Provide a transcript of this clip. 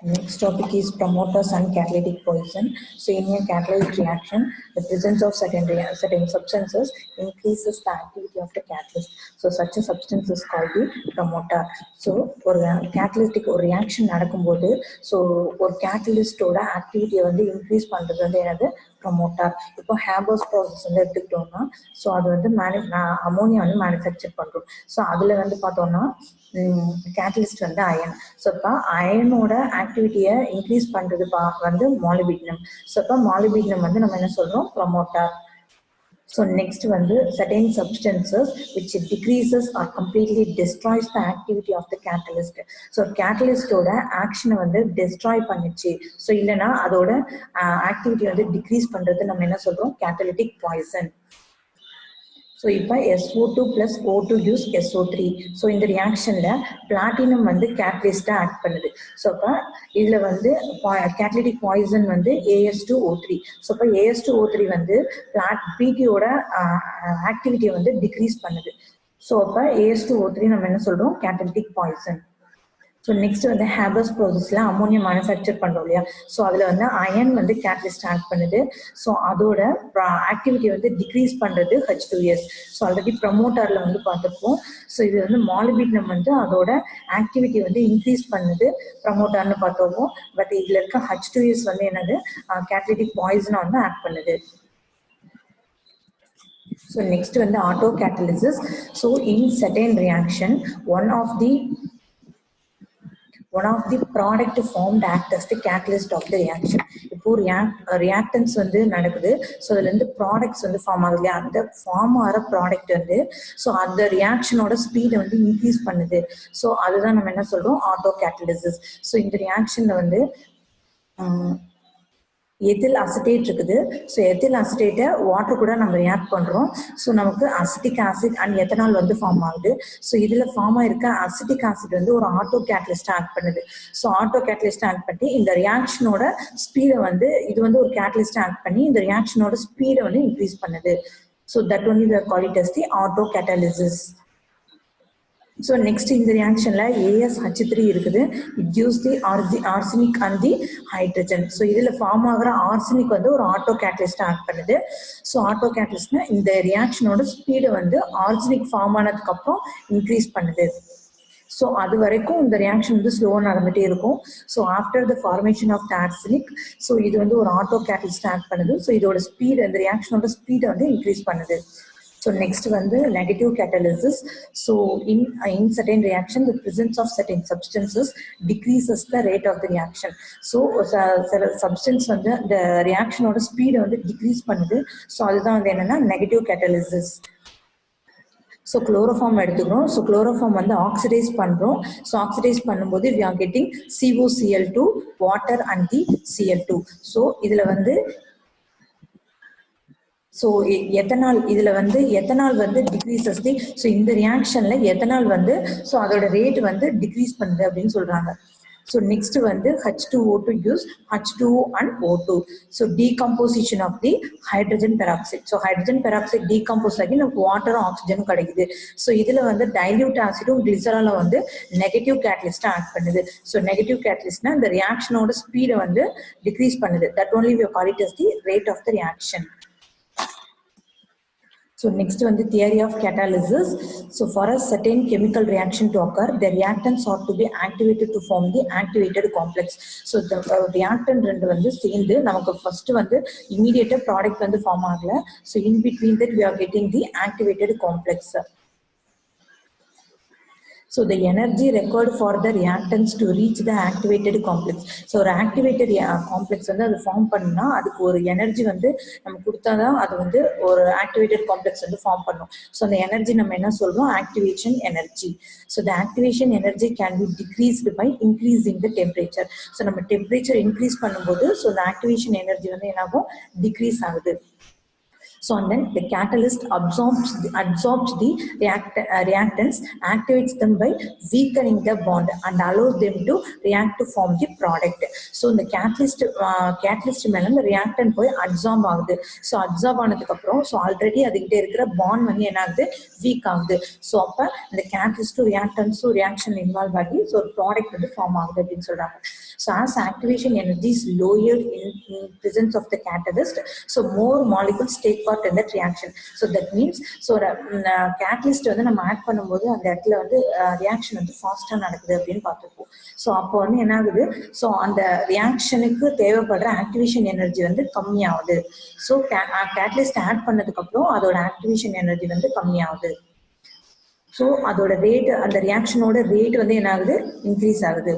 Next topic is promoters and catalytic poison. So in a catalytic reaction, the presence of certain substances increases the activity of the catalyst. So such a substance is called the promoter. So ஒரு catalytic ஒரு reaction நடக்கும்போது so ஒரு catalystோட activity வந்து increase பண்றது வந்து என்னது promoter. இப்போ Haber's process வந்து எடுத்துக்கிட்டோம்னா ஸோ அது வந்து அமோனியா வந்து மேனுஃபேக்சர் பண்ணுறோம். ஸோ அதில் வந்து பார்த்தோம்னா கேட்டலிஸ்ட் வந்து அயன். ஸோ இப்போ அயனோட ஆக்டிவிட்டியை இன்க்ரீஸ் பண்ணுறது வந்து மாலிபிடினம். ஸோ இப்போ மாலிபிடினம் வந்து நம்ம என்ன சொல்கிறோம் ப்ரமோட்டர். So next வந்து certain substances which decreases or completely destroys the activity of the catalyst. So catalyst ஓட action வந்து destroy பண்ணிச்சு. So இல்லைன்னா அதோட activity வந்து decrease பண்றது நம்ம என்ன சொல்றோம் catalytic poison. So இப்போ SO2 plus O2 gives SO3. So இந்த reactionல platinum வந்து catalyst ஆக்ட் பண்ணுது. So இப்போ இதுல வந்து catalytic poison வந்து AS2O3. So இப்போ AS2O3 வந்து PT ஓட ஆக்டிவிட்டியை வந்து டிக்ரீஸ் பண்ணுது. ஸோ அப்போ AS2O3 நம்ம என்ன சொல்றோம் catalytic poison. ஸோ நெக்ஸ்ட் வந்து ஹேபர்ஸ் ப்ராசஸில் அமோனியா மேனுஃபேக்சர் பண்ணுறோம் இல்லையா. ஸோ அதில் வந்து அயன் வந்து கேட்டலிஸ்ட் ஆக்ட் பண்ணுது. ஸோ அதோட ஆக்டிவிட்டி வந்து டிக்ரீஸ் பண்ணுறது H2S. ஸோ ஆல்ரெடி ப்ரமோட்டரில் வந்து பார்த்துருப்போம். ஸோ இது வந்து மாலிபிடினம் வந்து அதோட ஆக்டிவிட்டி வந்து இன்க்ரீஸ் பண்ணுது ப்ரமோட்டர்னு பார்த்தோமோ. பட் இதில் இருக்க H2S வந்து என்னது கேட்டலிட்டிக் பாய்சனை வந்து ஆக்ட் பண்ணுது. ஸோ நெக்ஸ்ட் வந்து auto catalysis. So in second reaction one of the product formed act as the catalyst of the reaction. இப்போ reactants வந்து நடக்குது. ஸோ அதுல இருந்து ப்ராடக்ட்ஸ் வந்து ஃபார்ம் ஆகுது இல்லையா. அந்த ஃபார்ம் ஆகிற ப்ராடக்ட் வந்து ஸோ அந்த ரியாக்ஷனோட ஸ்பீடை வந்து இன்க்ரீஸ் பண்ணுது. ஸோ அதுதான் நம்ம என்ன சொல்றோம் ஆட்டோ கேட்டலிசிஸ். ஸோ இந்த ரியாக்ஷன்ல வந்து எத்தில் அசிட்டேட் இருக்குது. ஸோ எத்தில் அசிட்டேட்டை வாட்டர் கூட நம்ம ரியாக்ட் பண்ணுறோம். ஸோ நமக்கு அசிட்டிக் ஆசிட் அண்ட் எத்தனால் வந்து ஃபார்ம் ஆகுது. ஸோ இதில் ஃபார்ம் ஆயிருக்க அசிட்டிக் ஆசிட் வந்து ஒரு ஆட்டோ கேட்டலிஸ்ட் ஆக்ட் பண்ணுது. ஸோ ஆட்டோ கேட்டலிஸ்ட் ஆக்ட் பண்ணி இந்த ரியாக்ஷனோட ஸ்பீடை வந்து இது வந்து ஒரு கேட்டலிஸ்ட் ஆக்ட் பண்ணி இந்த ரியாக்ஷனோட ஸ்பீடை வந்து இன்க்ரீஸ் பண்ணுது. So that only we call it as the auto catalysis. So next இந்த ரியாக்ஷன்ல AsH3 இருக்குது. It gives the arsenic and the hydrogen. So இதில் ஃபார்ம் ஆகிற ஆர்சனிக் வந்து ஒரு ஆட்டோ கேட்டலிஸ்ட் ஆக்ட் பண்ணுது. ஸோ ஆட்டோ கேட்டலிஸ்ட்னா இந்த ரியாக்ஷனோட ஸ்பீடை வந்து ஆர்சனிக் ஃபார்ம் ஆனதுக்கு அப்புறம் இன்க்ரீஸ் பண்ணுது. ஸோ அது வரைக்கும் இந்த ரியாக்ஷன் வந்து ஸ்லோவாக நடந்துகிட்டே இருக்கும். So after the formation of the arsenic so இது வந்து ஒரு ஆட்டோ கேட்டலிஸ்ட் ஆக்ட் பண்ணுது. ஸோ இதோட ஸ்பீடு இந்த ரியாக்ஷனோட ஸ்பீடை வந்து இன்க்ரீஸ் பண்ணுது. So next வந்து negative catalysis. So in certain reaction, the presence of certain substances decreases the rate of the reaction. So substance வந்து the reaction ஓட speed வந்து decrease பண்ணுது. So அதுதான் வந்து என்னன்னா negative catalysis. ஸோ குளோரோஃபார்ம் எடுத்துக்கிறோம். ஸோ குளோரோஃபார்ம் வந்து ஆக்சிடைஸ் பண்ணுறோம். ஸோ ஆக்சிடைஸ் பண்ணும்போது we are getting COCl2 water and the Cl2. So இதில் வந்து ஸோ எத்தனால் இதில் வந்து எத்தனால் வந்து டிக்ரீசஸ் தி. ஸோ இந்த ரியாக்ஷனில் எத்தனால் வந்து ஸோ அதோட ரேட் வந்து டிக்ரீஸ் பண்ணுது அப்படின்னு சொல்கிறாங்க. ஸோ நெக்ஸ்ட் வந்து H2O2 gives H2O and O2. So decomposition of the hydrogen peroxide. So hydrogen peroxide decompose ஆகி நமக்கு வாட்டரும் ஆக்சிஜனும் கிடைக்குது. ஸோ இதில் வந்து டைல்யூட் ஆசிடும் கிளிசராலும் வந்து நெகட்டிவ் கேட்டலிஸ்டாக ஆக்ட் பண்ணுது. ஸோ நெகட்டிவ் கேட்டலிஸ்ட்னா இந்த ரியாக்ஷனோட ஸ்பீடை வந்து டிக்ரீஸ் பண்ணுது. That only we call it as the rate of the reaction. So next one, the theory of catalysis. So for a certain chemical reaction to occur, the reactants ought to be activated to form the activated complex. So the reactant ரெண்டு வந்து சேர்ந்து நமக்கு first வந்து immediate product வந்து form ஆகல. So in between that we are getting the activated complex. So the energy required for the reactants to reach the activated complex. So ஒரு activated complex வந்து அது ஃபார்ம் பண்ணா அதுக்கு ஒரு எனர்ஜி வந்து நம்ம கொடுத்தாதான் அது வந்து ஒரு activated complex வந்து ஃபார்ம் பண்ணும். ஸோ அந்த எனர்ஜி நம்ம என்ன சொல்றோம் activation energy. So the activation energy can be decreased by increasing the temperature. So நம்ம டெம்பரேச்சர் இன்க்ரீஸ் பண்ணும்போது ஸோ the activation energy வந்து என்னாகும் டிக்ரீஸ் ஆகுது. So and then the catalyst absorbs the reactants, activates them by weakening the bond and allows them to react to form the product. So the catalyst மேல the reactant போய் absorb ஆகுது. So absorb ஆனதுக்கு அப்புறம் so already அதுகிட்ட இருக்கிற bond வந்து என்ன ஆகுது weak ஆகுது. So அப்ப இந்த catalyst reactants reaction involve ஆகி so product வந்து form ஆகுது அப்படின்னு சொல்றாங்க. So as activation energy is lowered in presence of the catalyst, so more molecules take part in that reaction. So that means so catalyst வந்து நம்ம add பண்ணும்போது அந்த இடத்துல வந்து ரியாக்ஷன் வந்து ஃபாஸ்டா நடக்குது அப்படின்னு பார்த்துருப்போம். ஸோ அப்போ வந்து என்ன ஆகுது, ஸோ அந்த ரியாக்ஷனுக்கு தேவைப்படுற ஆக்டிவேஷன் எனர்ஜி வந்து கம்மியாகுது. ஸோ கேட்டலிஸ்ட் ஆட் பண்ணதுக்கு அப்புறம் அதோட ஆக்டிவேஷன் எனர்ஜி வந்து கம்மியாகுது. ஸோ அதோட ரேட், அந்த ரியாக்ஷனோட ரேட் வந்து என்ன ஆகுது, இன்க்ரீஸ் ஆகுது.